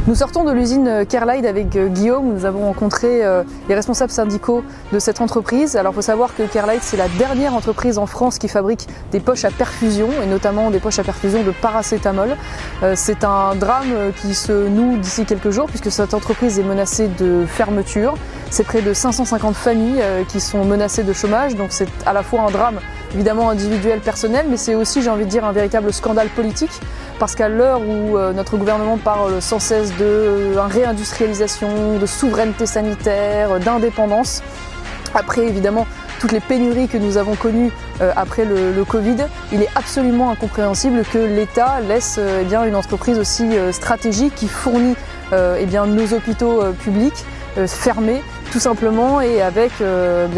Nous sortons de l'usine Kerlide avec Guillaume. Nous avons rencontré les responsables syndicaux de cette entreprise. Alors il faut savoir que Kerlide, c'est la dernière entreprise en France qui fabrique des poches à perfusion et notamment des poches à perfusion de paracétamol. C'est un drame qui se noue d'ici quelques jours puisque cette entreprise est menacée de fermeture. C'est près de 550 familles qui sont menacées de chômage, donc c'est à la fois un drame évidemment individuel, personnel, mais c'est aussi, j'ai envie de dire, un véritable scandale politique, parce qu'à l'heure où notre gouvernement parle sans cesse de réindustrialisation, de souveraineté sanitaire, d'indépendance, après évidemment toutes les pénuries que nous avons connues après le Covid, il est absolument incompréhensible que l'État laisse une entreprise aussi stratégique qui fournit nos hôpitaux publics fermés tout simplement et avec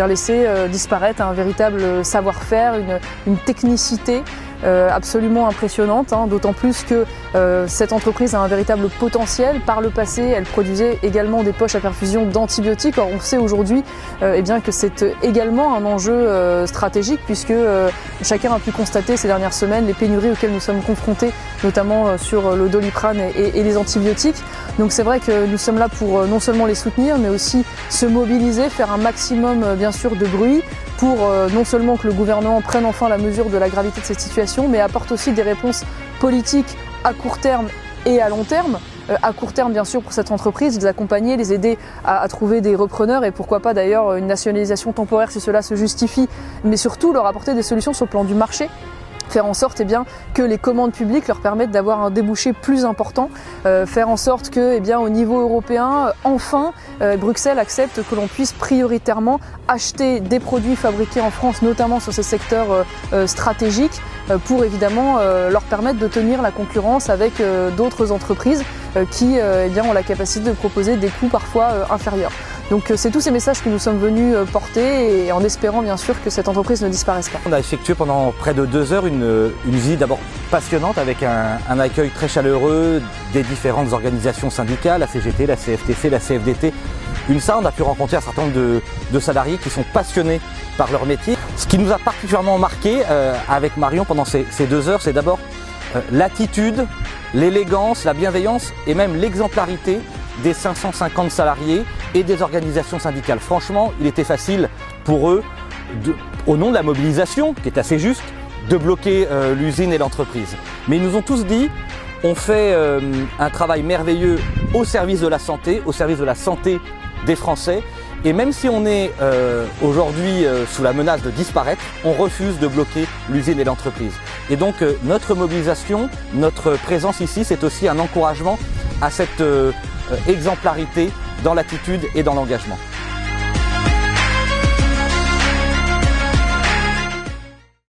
laisser disparaître un véritable savoir-faire, une technicité absolument impressionnante, d'autant plus que cette entreprise a un véritable potentiel. Par le passé, elle produisait également des poches à perfusion d'antibiotiques. Or, on sait aujourd'hui que c'est également un enjeu stratégique puisque chacun a pu constater ces dernières semaines les pénuries auxquelles nous sommes confrontés, notamment sur le Doliprane et les antibiotiques. Donc c'est vrai que nous sommes là pour non seulement les soutenir, mais aussi se mobiliser, faire un maximum bien sûr de bruit pour non seulement que le gouvernement prenne enfin la mesure de la gravité de cette situation, mais apporte aussi des réponses politiques à court terme et à long terme. À court terme, bien sûr, pour cette entreprise, les accompagner, les aider à trouver des repreneurs et pourquoi pas d'ailleurs une nationalisation temporaire si cela se justifie, mais surtout leur apporter des solutions sur le plan du marché. Faire en sorte que les commandes publiques leur permettent d'avoir un débouché plus important, faire en sorte que au niveau européen, enfin, Bruxelles accepte que l'on puisse prioritairement acheter des produits fabriqués en France, notamment sur ces secteurs stratégiques, pour évidemment leur permettre de tenir la concurrence avec d'autres entreprises qui ont la capacité de proposer des coûts parfois inférieurs. Donc c'est tous ces messages que nous sommes venus porter et en espérant bien sûr que cette entreprise ne disparaisse pas. On a effectué pendant près de 2 heures une visite d'abord passionnante avec un accueil très chaleureux des différentes organisations syndicales, la CGT, la CFTC, la CFDT. On a pu rencontrer un certain nombre de salariés qui sont passionnés par leur métier. Ce qui nous a particulièrement marqué avec Marion pendant ces 2 heures, c'est d'abord l'attitude, l'élégance, la bienveillance et même l'exemplarité des 550 salariés et des organisations syndicales. Franchement, il était facile pour eux, au nom de la mobilisation, qui est assez juste, de bloquer l'usine et l'entreprise. Mais ils nous ont tous dit, on fait un travail merveilleux au service de la santé des Français. Et même si on est aujourd'hui sous la menace de disparaître, on refuse de bloquer l'usine et l'entreprise. Et donc notre mobilisation, notre présence ici, c'est aussi un encouragement à cette exemplarité dans l'attitude et dans l'engagement.